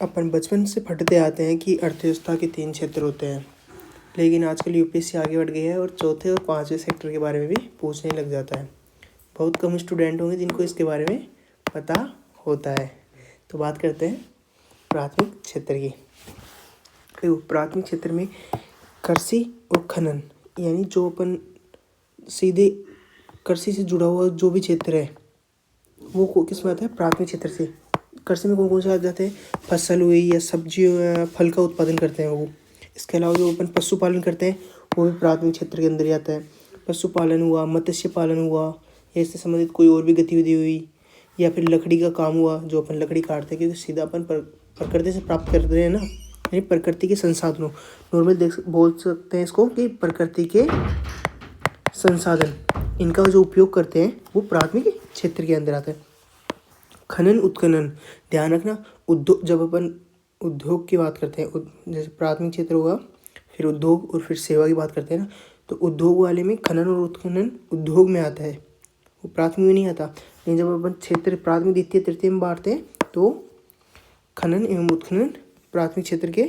अपन बचपन से पढ़ते आते हैं कि अर्थव्यवस्था के 3 क्षेत्र होते हैं, लेकिन आजकल यूपीएससी आगे बढ़ गई है और चौथे और पाँचवें सेक्टर के बारे में भी पूछने लग जाता है। बहुत कम स्टूडेंट होंगे जिनको इसके बारे में पता होता है। तो बात करते हैं प्राथमिक क्षेत्र की। देखो, प्राथमिक क्षेत्र में कृषि और खनन, यानी जो अपन सीधे कृषि से जुड़ा हुआ जो भी क्षेत्र है वो किस में आता है? प्राथमिक क्षेत्र से। कृषि में कौन कौन से आ जाते हैं? फसल हुई या सब्जी या फल का उत्पादन करते हैं वो। इसके अलावा जो अपन पशुपालन करते हैं वो भी प्राथमिक क्षेत्र के अंदर ही आता है। पशुपालन हुआ, मत्स्य पालन हुआ, या इससे संबंधित कोई और भी गतिविधि हुई, या फिर लकड़ी का काम हुआ, जो अपन लकड़ी काटते हैं क्योंकि सीधा अपन प्रकृति से प्राप्त करते हैं ना, यानी प्रकृति के संसाधनों। नॉर्मल बोल सकते हैं इसको कि प्रकृति के संसाधन, इनका जो उपयोग करते हैं वो प्राथमिक क्षेत्र के अंदर आता है। खनन उत्खनन, ध्यान रखना, उद्योग, जब अपन उद्योग की बात करते हैं, जैसे प्राथमिक क्षेत्र होगा, फिर उद्योग और फिर सेवा की बात करते हैं ना, तो उद्योग वाले में खनन और उत्खनन उद्योग में आता है, वो प्राथमिक में नहीं आता। लेकिन जब अपन क्षेत्र प्राथमिक, द्वितीय, तृतीय में बांटते हैं तो खनन एवं उत्खनन प्राथमिक क्षेत्र के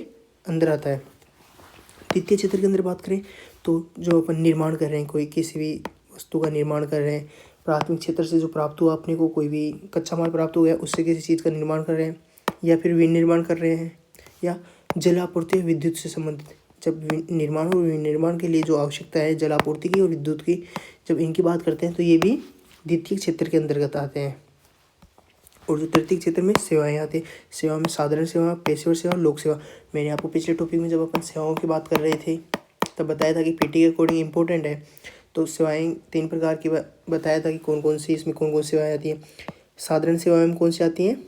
अंदर आता है। द्वितीय क्षेत्र के अंदर बात करें तो जो अपन निर्माण कर रहे हैं, कोई किसी भी वस्तु का निर्माण कर रहे हैं, प्राथमिक क्षेत्र से जो प्राप्त हुआ अपने को, कोई भी कच्चा माल प्राप्त हो गया, उससे किसी चीज़ का निर्माण कर रहे हैं, या फिर विनिर्माण कर रहे हैं, या जल आपूर्ति विद्युत से संबंधित। जब निर्माण और विनिर्माण के लिए जो आवश्यकता है जल आपूर्ति की और विद्युत की, जब इनकी बात करते हैं तो ये भी द्वितीय क्षेत्र के अंतर्गत आते हैं। और जो तृतीय क्षेत्र में सेवाएं आती हैं, सेवा में साधारण सेवा, पेशेवर सेवा, लोक सेवा। मैंने आपको पिछले टॉपिक में जब अपन सेवाओं की बात कर रहे थे तब बताया था कि पीटी के अकॉर्डिंग इंपॉर्टेंट है। तो सेवाएं 3 प्रकार की बताया था कि कौन कौन सी, इसमें कौन कौन सी सेवाएं आती हैं। साधारण सेवाएं में कौन सी आती हैं?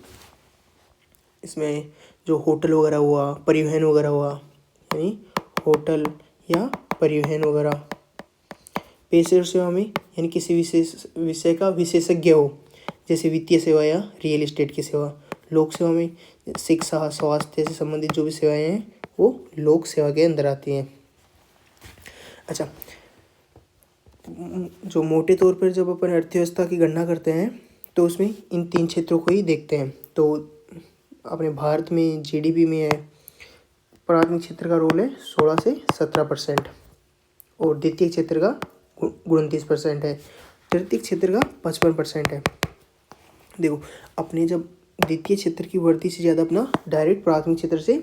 इसमें जो होटल वगैरह हुआ, परिवहन वगैरह हुआ, यानी होटल या परिवहन वगैरह। पेशेवर सेवा में यानी किसी विशेष विषय का विशेषज्ञ हो, जैसे वित्तीय सेवा या रियल एस्टेट की सेवा। लोक सेवा में शिक्षा, स्वास्थ्य से संबंधित जो भी सेवाएं हैं वो लोक सेवा के अंदर आती हैं। अच्छा, जो मोटे तौर पर जब अपन अर्थव्यवस्था की गणना करते हैं तो उसमें इन 3 क्षेत्रों को ही देखते हैं। तो अपने भारत में जीडीपी में है, प्राथमिक क्षेत्र का रोल है 16 से 17%, और द्वितीय क्षेत्र का 29% है, तृतीय क्षेत्र का 55% है। देखो, अपने जब द्वितीय क्षेत्र की वृद्धि से ज़्यादा अपना डायरेक्ट प्राथमिक क्षेत्र से,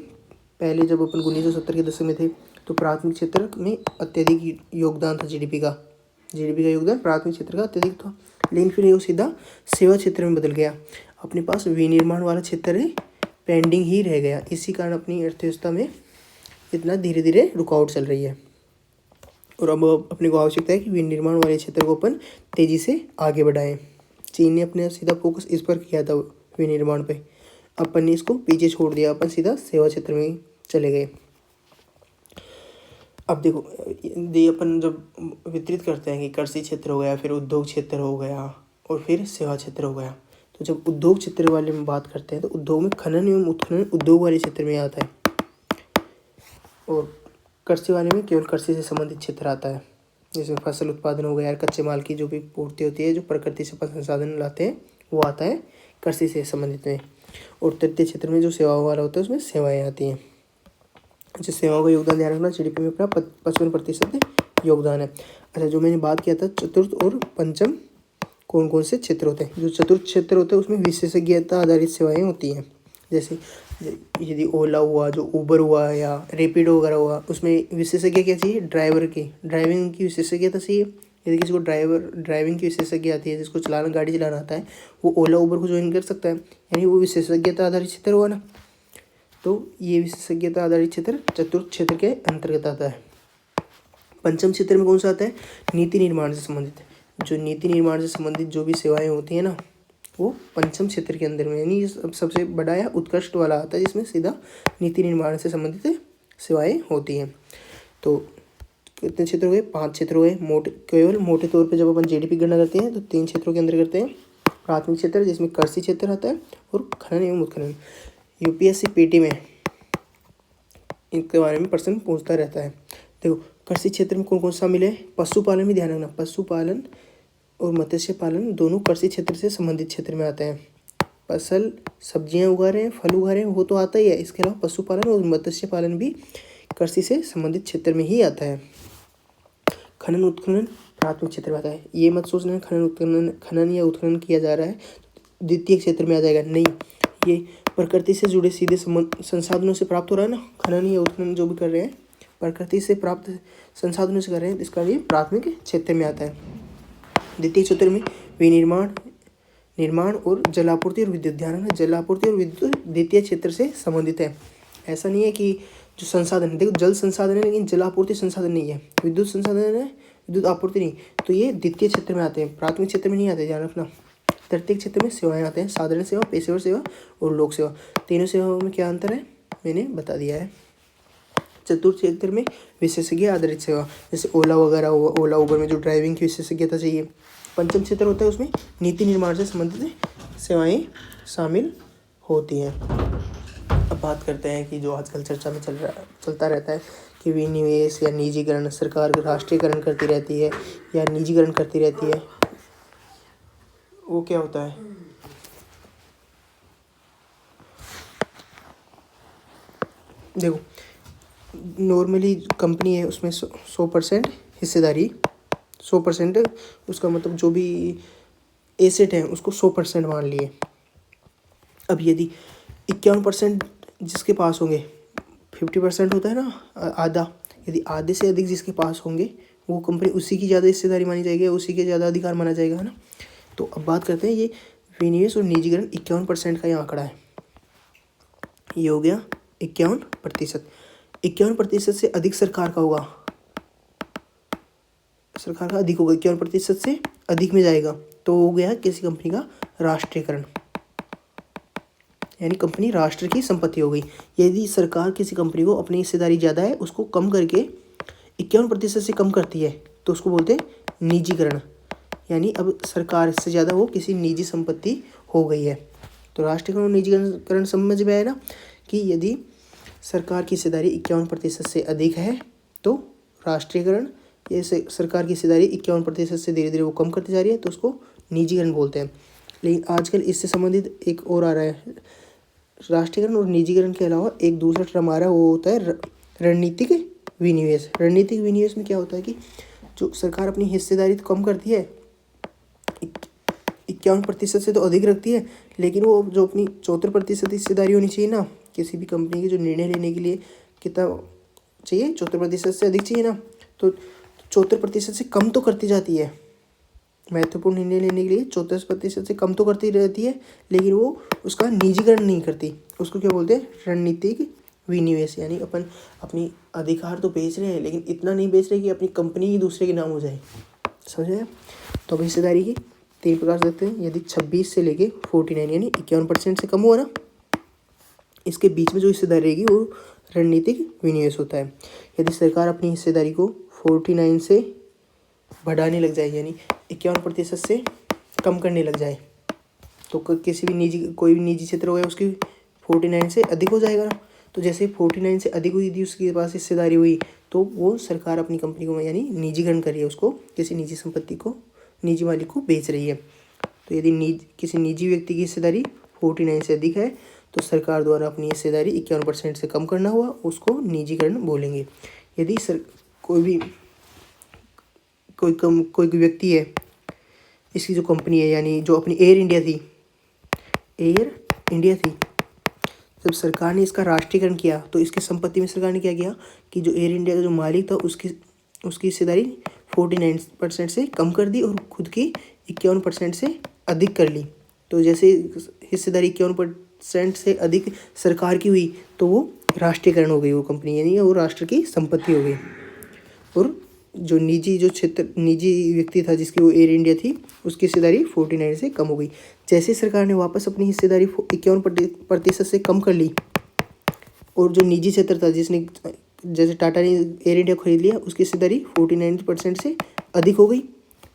पहले जब अपन 1970 के दशक में थे तो प्राथमिक क्षेत्र में अत्यधिक योगदान था जीडीपी का योगदान प्राथमिक क्षेत्र का अत्यधिक था। लेकिन फिर ये सीधा सेवा क्षेत्र में बदल गया। अपने पास विनिर्माण वाला क्षेत्र पेंडिंग ही रह गया। इसी कारण अपनी अर्थव्यवस्था में इतना धीरे धीरे रुकावट चल रही है, और अब अपने को आवश्यकता है कि विनिर्माण वाले क्षेत्र को अपन तेज़ी से आगे बढ़ाएं। चीन ने अपने सीधा फोकस इस पर किया था, विनिर्माण पे। अपन ने इसको पीछे छोड़ दिया, अपन सीधा सेवा क्षेत्र में चले गए। अब देखो, ये अपन जब वितरित करते हैं कि कृषि क्षेत्र हो गया, फिर उद्योग क्षेत्र हो गया, और फिर सेवा क्षेत्र हो गया। तो जब उद्योग क्षेत्र वाले में बात करते हैं तो उद्योग में खनन एवं उत्खनन उद्योग वाले क्षेत्र में आता है, और कृषि वाले में केवल कृषि से संबंधित क्षेत्र आता है, जैसे फसल उत्पादन हो गया, कच्चे माल की जो भी पूर्ति होती है, जो प्रकृति से संसाधन लाते हैं, वो आता है कृषि से संबंधित में। और तृतीय क्षेत्र में जो सेवाओं वाला होता है उसमें सेवाएं आती हैं। जो सेवाओं का योगदान ध्यान रखना, जीडीपी में अपना 55% योगदान है। अच्छा, जो मैंने बात किया था चतुर्थ और पंचम कौन कौन से क्षेत्र होते हैं। जो चतुर्थ क्षेत्र होते हैं उसमें विशेषज्ञता आधारित सेवाएं होती हैं, जैसे यदि ओला हुआ, जो उबर हुआ, या रेपिडो वगैरह हुआ, उसमें विशेषज्ञ क्या चाहिए? ड्राइवर की ड्राइविंग की विशेषज्ञता चाहिए। यदि किसी को ड्राइविंग की विशेषज्ञ आती है, जिसको गाड़ी चलाना आता है, वो ओला उबर को ज्वाइन कर सकता है, यानी वो विशेषज्ञता आधारित क्षेत्र हुआ ना। तो ये विशेषज्ञता आधारित क्षेत्र चतुर्थ क्षेत्र के अंतर्गत आता है। पंचम क्षेत्र में कौन सा आता है? नीति निर्माण से संबंधित। जो नीति निर्माण से संबंधित जो भी सेवाएं होती हैं ना, वो पंचम क्षेत्र के अंदर में, यानी सबसे बड़ा या उत्कृष्ट वाला आता है, जिसमें सीधा नीति निर्माण से संबंधित सेवाएं होती हैं। तो कितने क्षेत्र हो गए? 5 क्षेत्र हो गए। केवल मोटे तौर पे जब अपन जीडीपी गणना करते हैं तो 3 क्षेत्रों के अंदर करते हैं। प्राथमिक क्षेत्र जिसमें कृषि क्षेत्र आता है, और खनन एवं उत्खनन। यूपीएससी पीटी में इनके बारे में प्रश्न पूछता रहता है। देखो, कृषि क्षेत्र में कौन कौन सा मिले? पशुपालन में ध्यान रखना, पशुपालन और मत्स्य पालन दोनों कृषि क्षेत्र से संबंधित क्षेत्र में आते हैं। फसल सब्जियां उगा रहे हैं, फल उगा रहे हैं, वो तो आता ही है। इसके अलावा पशुपालन और मत्स्य पालन भी कृषि से संबंधित क्षेत्र में ही आता है। खनन उत्खनन प्राथमिक क्षेत्र में आता है। ये मत सोचना खनन या उत्खनन किया जा रहा है द्वितीय क्षेत्र में आ जाएगा, नहीं। ये प्रकृति से जुड़े सीधे संसाधनों से प्राप्त हो रहा है ना, खनन या उत्खनन जो भी कर रहे हैं प्रकृति से प्राप्त संसाधनों से कर रहे हैं, इसका भी प्राथमिक क्षेत्र में आता है। द्वितीय क्षेत्र में विनिर्माण, निर्माण और जलापूर्ति और विद्युत, ध्यान रखना जलापूर्ति और विद्युत द्वितीय क्षेत्र से संबंधित है। ऐसा नहीं है कि जो संसाधन, देखो जल संसाधन है लेकिन जलापूर्ति संसाधन नहीं है, विद्युत संसाधन है विद्युत आपूर्ति नहीं, तो ये द्वितीय क्षेत्र में आते हैं, प्राथमिक क्षेत्र में नहीं आते, ध्यान रखना। तृतीय क्षेत्र में सेवाएं आते हैं, साधारण सेवा, पेशेवर सेवा और लोक सेवा। तीनों सेवाओं में क्या अंतर है मैंने बता दिया है। चतुर्थ क्षेत्र में विशेषज्ञ आधारित सेवा, जैसे ओला वगैरह हुआ, ओला उबर में जो ड्राइविंग की विशेषज्ञता चाहिए। पंचम क्षेत्र होता है, उसमें नीति निर्माण से संबंधित सेवाएं शामिल होती हैं। अब बात करते हैं कि जो आजकल चर्चा में चलता रहता है कि विनिवेश या निजीकरण, सरकार राष्ट्रीयकरण करती रहती है या निजीकरण करती रहती है, वो क्या होता है। देखो नॉर्मली कंपनी है उसमें 100% हिस्सेदारी, 100% उसका मतलब जो भी एसेट है उसको 100% मान लिए। अब यदि 51% जिसके पास होंगे, 50% होता है ना आधा, यदि आधे से अधिक जिसके पास होंगे वो कंपनी उसी की ज़्यादा हिस्सेदारी मानी जाएगी, उसी के ज़्यादा अधिकार माना जाएगा, है ना। तो अब बात करते हैं ये विनिवेश और निजीकरण 51% का ये आंकड़ा है, ये हो गया 51%। 51% से अधिक सरकार का होगा, सरकार का अधिक होगा, 51% से अधिक में जाएगा तो हो गया किसी कंपनी का राष्ट्रीयकरण, यानी कंपनी राष्ट्र की संपत्ति हो गई। यदि सरकार किसी कंपनी को अपनी हिस्सेदारी ज़्यादा है उसको कम करके 51% से कम करती है तो उसको बोलते हैं निजीकरण, यानी अब सरकार से ज़्यादा वो किसी निजी संपत्ति हो गई है। तो राष्ट्रीयकरण और निजीकरण समझ में आया ना, कि यदि सरकार की हिस्सेदारी 51% से अधिक है तो राष्ट्रीयकरण, ये सरकार की हिस्सेदारी 51% से धीरे धीरे वो कम करती जा रही है तो उसको निजीकरण बोलते हैं। लेकिन आजकल इससे संबंधित एक और आ रहा है, राष्ट्रीयकरण और निजीकरण के अलावा एक दूसरा टर्म आ रहा है, वो होता है रणनीतिक विनिवेश। रणनीतिक विनिवेश में क्या होता है कि जो सरकार अपनी हिस्सेदारी तो कम करती है, 51% से तो अधिक रखती है, लेकिन वो जो अपनी 74% हिस्सेदारी होनी चाहिए ना किसी भी कंपनी की, जो निर्णय लेने के लिए कितना चाहिए, 74% से अधिक चाहिए ना, तो 74% से कम तो करती जाती है। महत्वपूर्ण निर्णय लेने के लिए 34% से कम तो करती रहती है, लेकिन वो उसका निजीकरण नहीं करती। उसको क्या बोलते हैं, रणनीतिक विनिवेश। यानी अपन अपनी अधिकार तो बेच रहे हैं लेकिन इतना नहीं बेच रहे कि अपनी कंपनी ही दूसरे के नाम हो जाए, समझ रहे हैं। तो अब हिस्सेदारी की 3 प्रकार देखते हैं। यदि 26 से लेके 49 यानी 51% से कम हुआ ना, इसके बीच में जो हिस्सेदारी रहेगी वो रणनीतिक विनिवेश होता है। यदि सरकार अपनी हिस्सेदारी को 49 से बढ़ाने लग जाए, यानी 51% से कम करने लग जाए, तो किसी भी कोई भी निजी क्षेत्र हो गया उसकी 49 से अधिक हो जाएगा ना। तो जैसे 49 से अधिक हुई थी उसके पास हिस्सेदारी हुई, तो वो सरकार अपनी कंपनी को यानी निजीकरण कर रही है, उसको किसी निजी संपत्ति को, निजी मालिक को बेच रही है। तो यदि किसी निजी व्यक्ति की हिस्सेदारी 49 से अधिक है तो सरकार द्वारा अपनी हिस्सेदारी 51% से कम करना हुआ, उसको निजीकरण बोलेंगे। यदि कोई व्यक्ति है, इसकी जो कंपनी है, यानी जो अपनी एयर इंडिया थी, जब सरकार ने इसका राष्ट्रीयकरण किया तो इसकी संपत्ति में सरकार ने क्या किया कि जो एयर इंडिया का जो मालिक था उसकी हिस्सेदारी 49% से कम कर दी और खुद की 51% से अधिक कर ली। तो जैसे हिस्सेदारी 51% से अधिक सरकार की हुई तो वो राष्ट्रीयकरण हो गई, वो कंपनी, यानी वो राष्ट्र की संपत्ति हो गई। और जो निजी व्यक्ति था जिसकी वो एयर इंडिया थी, उसकी हिस्सेदारी 49 से कम हो गई। जैसे सरकार ने वापस अपनी हिस्सेदारी 51% से कम कर ली, और जो निजी क्षेत्र था जिसने, जैसे टाटा ने एयर इंडिया खरीद लिया, उसकी हिस्सेदारी 49% से अधिक हो गई,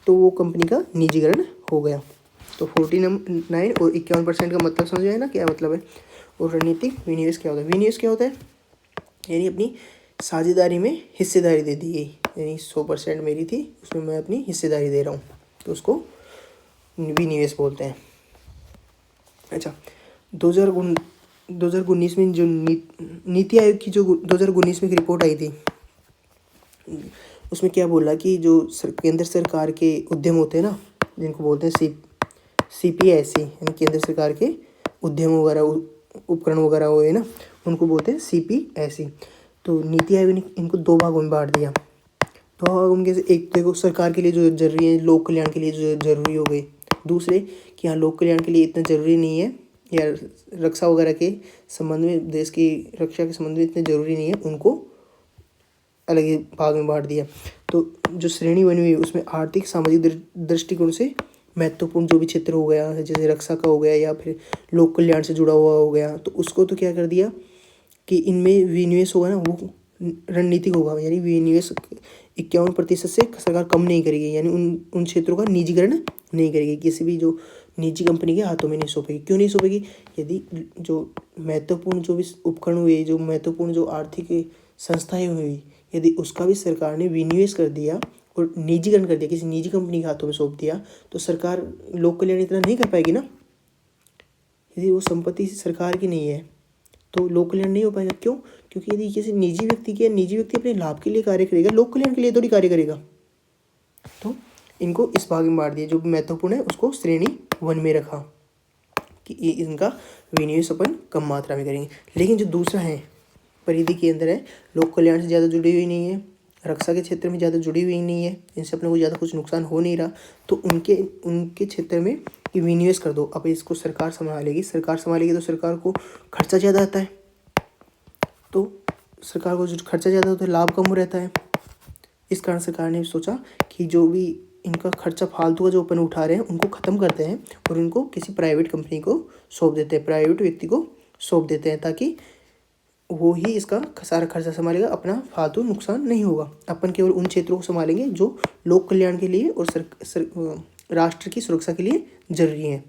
तो वो कंपनी का निजीकरण हो गया। तो 49 और 51% का मतलब समझ आया ना, क्या मतलब है। और रणनीतिक विनिवेश क्या होता है। विनिवेश क्या होता है, यानी अपनी साझेदारी में हिस्सेदारी दे दी गई, यानी 100% मेरी थी उसमें मैं अपनी हिस्सेदारी दे रहा हूँ, तो उसको विनिवेश बोलते हैं। अच्छा, 2019 में जो नीति आयोग की जो 2019 में एक रिपोर्ट आई थी, उसमें क्या बोला कि जो केंद्र सरकार के उद्यम होते हैं ना, जिनको बोलते हैं CPSE, यानी केंद्र सरकार के उद्यम वगैरह उपकरण वगैरह हुए ना, उनको बोलते हैं CPSE। तो नीति आयोग ने इनको 2 भागों में बांट दिया। तो उनके से एक देखो सरकार के लिए जो जरूरी है, लोक कल्याण के लिए जो जरूरी हो गई। दूसरे कि हाँ लोक कल्याण के लिए इतना जरूरी नहीं है, या रक्षा वगैरह के संबंध में, देश की रक्षा के संबंध में इतने जरूरी नहीं है, उनको अलग ही भाग में बांट दिया। तो जो श्रेणी बनी हुई है उसमें आर्थिक सामाजिक दृष्टिकोण से महत्वपूर्ण जो भी क्षेत्र हो गया है, जैसे रक्षा का हो गया या फिर लोक कल्याण से जुड़ा हुआ हो गया, तो उसको तो क्या कर दिया कि इनमें विनिवेश होगा ना, वो रणनीतिक होगा, यानी विनिवेश 51% से सरकार कम नहीं करेगी, यानी उन क्षेत्रों का निजीकरण नहीं करेगी, किसी भी जो निजी कंपनी के हाथों में नहीं सौंपेगी। क्यों नहीं सौंपेगी? यदि जो महत्वपूर्ण जो भी उपकरण हुए, जो महत्वपूर्ण जो आर्थिक संस्थाएं हुई, यदि उसका भी सरकार ने विनिवेश कर दिया और निजीकरण कर दिया, किसी निजी कंपनी के हाथों में सौंप दिया, तो सरकार लोक कल्याण इतना नहीं कर पाएगी ना। यदि वो संपत्ति सरकार की नहीं है तो लोक कल्याण नहीं हो पाएगा। क्यों? क्योंकि यदि किसी निजी व्यक्ति की, निजी व्यक्ति अपने लाभ के लिए कार्य करेगा, लोक कल्याण के लिए थोड़ी कार्य करेगा। तो इनको इस भाग में बांट दिया, जो महत्वपूर्ण है उसको श्रेणी 1 में रखा कि इनका विनिवेश अपन कम मात्रा में करेंगे। लेकिन जो दूसरा है परिधि के अंदर है, लोक कल्याण से ज़्यादा जुड़ी हुई नहीं है, रक्षा के क्षेत्र में ज़्यादा जुड़ी हुई नहीं है, इनसे अपने को ज़्यादा कुछ नुकसान हो नहीं रहा, तो उनके क्षेत्र में कि विनिवेश कर दो। अब इसको सरकार संभालेगी, तो सरकार को खर्चा ज़्यादा आता है, तो सरकार को जो खर्चा ज़्यादा होता है लाभ कम रहता है। इस कारण सरकार ने सोचा कि जो भी इनका खर्चा फालतू का जो अपन उठा रहे हैं उनको ख़त्म करते हैं और उनको किसी प्राइवेट कंपनी को सौंप देते हैं, प्राइवेट व्यक्ति को सौंप देते हैं, ताकि वो ही इसका सारा खर्चा संभालेगा, अपना फालतू नुकसान नहीं होगा। अपन केवल उन क्षेत्रों को संभालेंगे जो लोक कल्याण के लिए और राष्ट्र की सुरक्षा के लिए जरूरी है।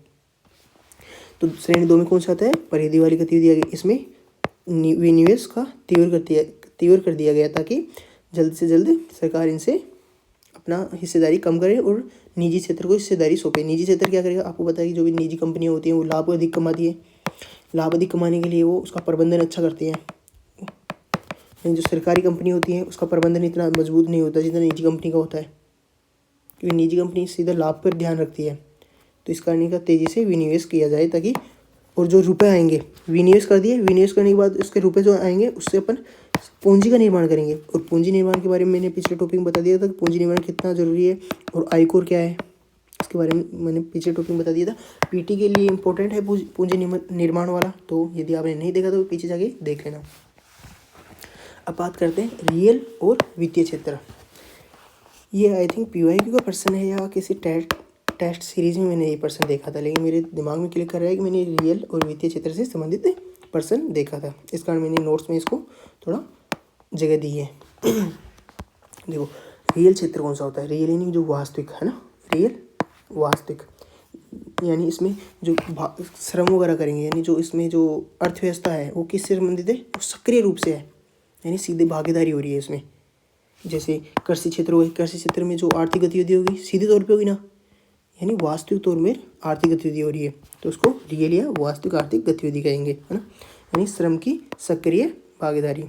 तो श्रेणी 2 में कौन सा आता है? परिधि वाली गतिविधि। इसमें विनिवेश का तीव्र कर दिया गया ताकि जल्द से जल्द सरकार इनसे अपना हिस्सेदारी कम करे और निजी क्षेत्र को हिस्सेदारी सौंपे। निजी क्षेत्र क्या करेगा? आपको पता है कि जो भी निजी कंपनियां होती हैं वो लाभ अधिक कमाती है, लाभ अधिक कमाने के लिए वो उसका प्रबंधन अच्छा करती हैं। जो सरकारी कंपनी होती है उसका प्रबंधन इतना मजबूत नहीं होता जितना निजी कंपनी का होता है, क्योंकि निजी कंपनी सीधा लाभ पर ध्यान रखती है। तो इस कारण का तेज़ी से विनिवेश किया जाए ताकि, और जो रुपए आएंगे विनिवेश कर दिए, विनिवेश करने के बाद उसके रुपए जो आएंगे उससे अपन पूंजी का निर्माण करेंगे। और पूंजी निर्माण के बारे में मैंने पिछले टॉपिक में बता दिया था कि पूंजी निर्माण कितना जरूरी है और आयकर क्या है, इसके बारे में मैंने पिछले टॉपिक में बता दिया था। पीटी के लिए इंपॉर्टेंट है पूंजी निर्माण वाला, तो यदि आपने नहीं देखा तो पीछे जाके देख लेना। अब बात करते हैं रियल और वित्तीय क्षेत्र। ये आई थिंक PYQ का प्रश्न है या किसी टेस्ट सीरीज में मैंने ये प्रश्न देखा था, लेकिन मेरे दिमाग में क्लिक कर रहा है कि मैंने रियल और वित्तीय क्षेत्र से संबंधित प्रश्न देखा था, इस कारण मैंने नोट्स में इसको थोड़ा जगह दी है। देखो रियल क्षेत्र कौन सा होता है? रियल यानी जो वास्तविक है ना, रियल वास्तविक, यानी इसमें जो श्रम वगैरह करेंगे, यानी जो इसमें जो अर्थव्यवस्था है वो किससे संबंधित है? वो सक्रिय रूप से है, यानी सीधे भागीदारी हो रही है इसमें। जैसे कृषि क्षेत्र हो गया, कृषि क्षेत्र में जो आर्थिक गतिविधि होगी सीधे तौर पे होगी ना, यानी वास्तविक तौर में आर्थिक गतिविधि हो रही है, तो उसको रियल या वास्तविक आर्थिक गतिविधि कहेंगे, है ना, यानी श्रम की सक्रिय भागीदारी।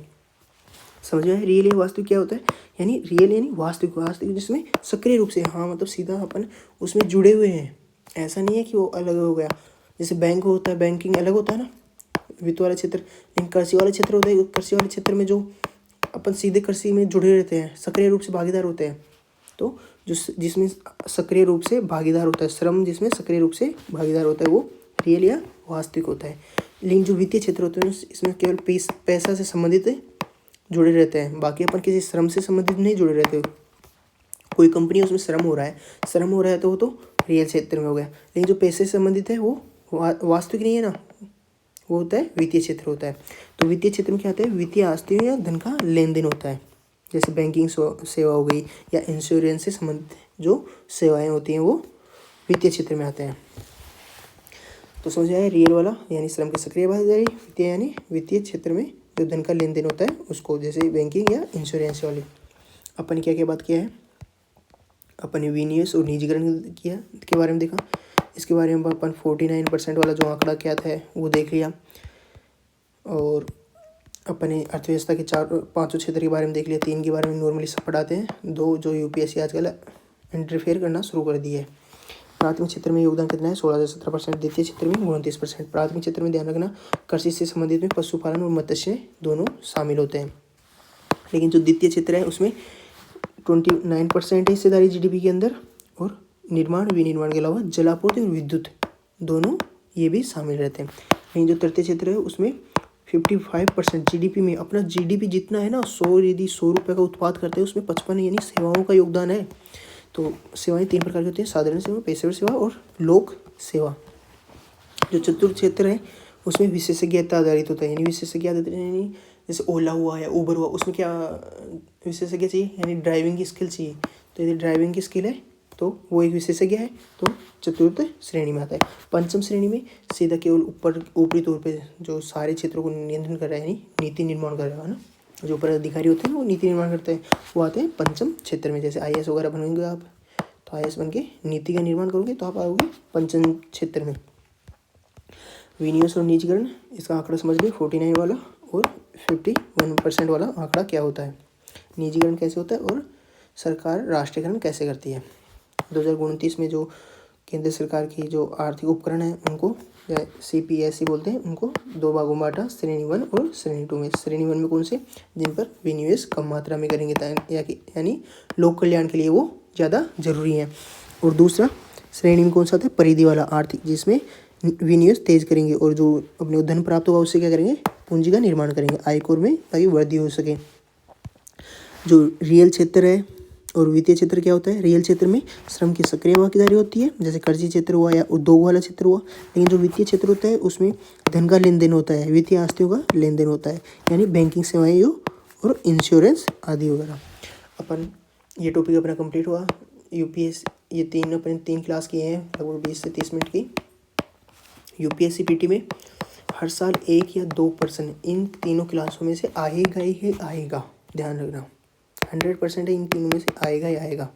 समझ में? रियल या वास्तविक क्या होता है? यानी रियल यानी वास्तविक जिसमें सक्रिय रूप से, हाँ मतलब सीधा अपन उसमें जुड़े हुए हैं, ऐसा नहीं है कि वो अलग हो गया। जैसे बैंक होता है, बैंकिंग अलग होता है ना, वित्त वाला क्षेत्र। लेकिन कृषि वाला क्षेत्र होता है, कृषि वाले क्षेत्र में जो अपन सीधे कृषि में जुड़े रहते हैं, सक्रिय रूप से भागीदार होते हैं, तो जो जिसमें सक्रिय रूप से भागीदार होता है, श्रम जिसमें सक्रिय रूप से भागीदार होता है, वो रियल या वास्तविक होता है। लेकिन जो वित्तीय क्षेत्र होते हैं इसमें केवल पैसा से संबंधित जुड़े रहते हैं, बाकी अपन किसी श्रम से संबंधित नहीं जुड़े रहते। कोई कंपनी उसमें श्रम हो रहा है तो वो तो रियल क्षेत्र में हो गया, लेकिन जो पैसे से संबंधित है वो वास्तविक नहीं है ना, वो होता है वित्तीय क्षेत्र होता है। तो वित्तीय क्षेत्र में क्या होता है? वित्तीय आस्तियों या धन का लेन देन होता है, जैसे बैंकिंग सेवा हो गई या इंश्योरेंस से संबंधित जो सेवाएं होती हैं वो वित्तीय क्षेत्र में आते हैं। तो समझ आया? रियल वाला यानी श्रम की सक्रिय भागीदारी, वित्तीय यानी वित्तीय क्षेत्र में जो धन का लेन देन होता है उसको, जैसे बैंकिंग या इंश्योरेंस वाली। अपन क्या क्या बात किया है? अपन ने विनिवेश और निजीकरण किया के बारे में देखा। इसके बारे में अपन 49% वाला जो आंकड़ा क्या था वो देख लिया, और अपने अर्थव्यवस्था के 4-5 क्षेत्र के बारे में देख लिया। 3 के बारे में नॉर्मली सब पढ़ाते हैं, 2 जो यूपीएससी आजकल इंटरफेयर करना शुरू कर दिया है। प्राथमिक क्षेत्र में योगदान कितना है? 16 से 17%। द्वितीय क्षेत्र में 29%। प्राथमिक क्षेत्र में ध्यान रखना कृषि से संबंधित में पशुपालन और मत्स्य दोनों शामिल होते हैं। लेकिन जो द्वितीय क्षेत्र है उसमें 29% है हिस्सेदारी जीडीपी के अंदर, और निर्माण विनिर्माण के अलावा जलापूर्ति और विद्युत दोनों ये भी शामिल रहते हैं। लेकिन जो तृतीय क्षेत्र है उसमें 55% जीडीपी में, अपना जीडीपी जितना है ना, 100 यदि 100 रुपये का उत्पाद करते हैं उसमें 55 यानी सेवाओं का योगदान है। तो सेवाएं 3 प्रकार की होती हैं, साधारण सेवा, पेशेवर सेवा और लोक सेवा। जो चतुर्थ क्षेत्र है उसमें विशेषज्ञता आधारित होता है, यानी विशेषज्ञता यानी जैसे ओला हुआ या उबर हुआ, उसमें क्या विशेषज्ञ चाहिए, यानी ड्राइविंग की स्किल चाहिए। तो यदि ड्राइविंग की स्किल है तो वो एक विशेषज्ञ है, तो चतुर्थ श्रेणी में आता है। पंचम श्रेणी में सीधा केवल ऊपरी तौर पे जो सारे क्षेत्रों को नियंत्रण कर रहा है, यानी नीति निर्माण कर रहा है ना, जो ऊपर अधिकारी होते हैं ना वो नीति निर्माण करते हैं, वो आते हैं पंचम क्षेत्र में। जैसे आईएएस वगैरह बनोगे आप, तो आईएएस बन के नीति का निर्माण करोगे तो आप आओगे पंचम क्षेत्र में। विनिवेश और निजीकरण, इसका आंकड़ा समझ लो 49 वाला और 51% वाला आंकड़ा क्या होता है, निजीकरण कैसे होता है और सरकार राष्ट्रीयकरण कैसे करती है। 2029 में जो केंद्र सरकार की जो आर्थिक उपकरण है उनको CPSE बोलते हैं, उनको 2 भागों में बांटा, श्रेणी 1 और श्रेणी 2 में। श्रेणी 1 में कौन से, जिन पर विनिवेश कम मात्रा में करेंगे यानी लोक कल्याण के लिए वो ज़्यादा जरूरी है। और दूसरा श्रेणी में कौन सा था, परिधि वाला आर्थिक, जिसमें विनिवेश तेज करेंगे और जो अपने धन प्राप्त होगा उससे क्या करेंगे, पूंजी का निर्माण करेंगे आयकर में, ताकि वृद्धि हो सके। जो रियल क्षेत्र है और वित्तीय क्षेत्र क्या होता है, रियल क्षेत्र में श्रम की सक्रिय भागीदारी होती है, जैसे कृषि क्षेत्र हुआ या उद्योग वाला क्षेत्र हुआ। लेकिन जो वित्तीय क्षेत्र होता है उसमें धन का लेन देन होता है, वित्तीय आस्तियों का लेन देन होता है, यानी बैंकिंग सेवाएं और इंश्योरेंस आदि वगैरह। अपन ये टॉपिक अपना कंप्लीट हुआ। यूपीएससी ये अपने 3 क्लास किए हैं, लगभग 20 से 30 मिनट की। यूपीएससी पीटी में हर साल 1 या 2% इन तीनों क्लासों में से आएगा ही आएगा, ध्यान रखना 100% है, इन तीनों में से आएगा ही आएगा,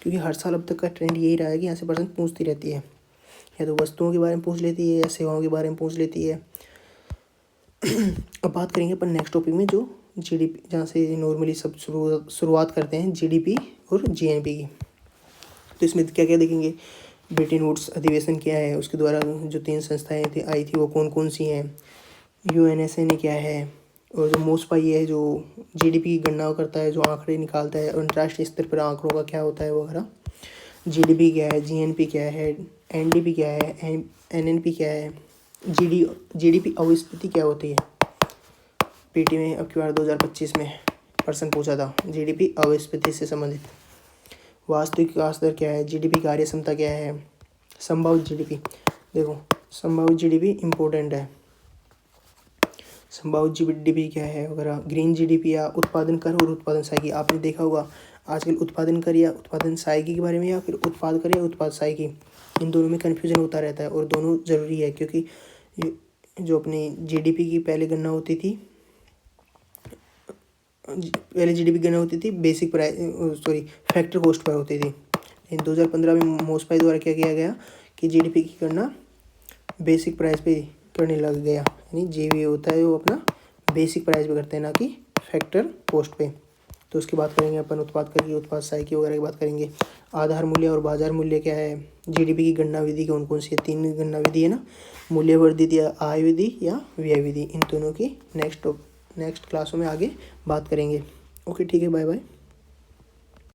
क्योंकि हर साल अब तक का ट्रेंड यही रहा है कि यहाँ से पर्सन पूछती रहती है, या तो वस्तुओं के बारे में पूछ लेती है या सेवाओं के बारे में पूछ लेती है। अब बात करेंगे अपन नेक्स्ट टॉपिक में, जो जीडीपी, जहाँ से नॉर्मली सब शुरुआत करते हैं, जीडीपी और जीएनपी की। तो इसमें क्या क्या देखेंगे, ब्रिटेन वुड्स अधिवेशन क्या है, उसके द्वारा जो 3 संस्थाएं आई थी वो कौन कौन सी हैं, UNSA क्या है, और जो मोसपाई है जो जीडीपी की गणना करता है, जो आंकड़े निकालता है, अंतर्राष्ट्रीय स्तर पर आंकड़ों का क्या होता है वगैरह। जीडीपी क्या है, जीएनपी क्या है, एनडीपी क्या है, एनएनपी क्या है, जीडीपी अविस्फीति क्या होती है। पीटी में अब की बार 2025 में प्रश्न पूछा था जीडीपी अविस्फीति से संबंधित। वास्तविक विकास दर क्या है, जीडीपी कार्य क्षमता क्या है, संभावित जीडीपी, देखो संभावित जीडीपी इम्पोर्टेंट है, संभावित जीडीपी क्या है वगैरह। ग्रीन जीडीपी या उत्पादन कर और उत्पादन सहायकी, आपने देखा होगा आजकल उत्पादन कर या उत्पादन सहायकी के बारे में, या फिर उत्पाद कर या उत्पाद सहायकी, इन दोनों में कन्फ्यूजन होता रहता है, और दोनों ज़रूरी है, क्योंकि जो अपनी जीडीपी की पहले गणना होती थी, जीडीपी गणना होती थी basic price factor cost per होती थी। लेकिन 2015 में मोसपाई द्वारा क्या किया गया कि जीडीपी की गणना बेसिक प्राइस पे करने लग गया, यानी जीवी होता है वो अपना बेसिक प्राइस पे करते हैं, ना कि फैक्टर कॉस्ट पे। तो उसकी बात करेंगे अपन, उत्पाद कर, उत्पाद सहायकी वगैरह की बात करेंगे। आधार मूल्य और बाजार मूल्य क्या है, जीडीपी की गणना विधि कौन कौन सी है, 3 गणना विधि है ना, मूल्यवर्धित या आय विधि या व्यय विधि। इन दोनों की नेक्स्ट क्लासों में आगे बात करेंगे। ओके ठीक है, बाय बाय।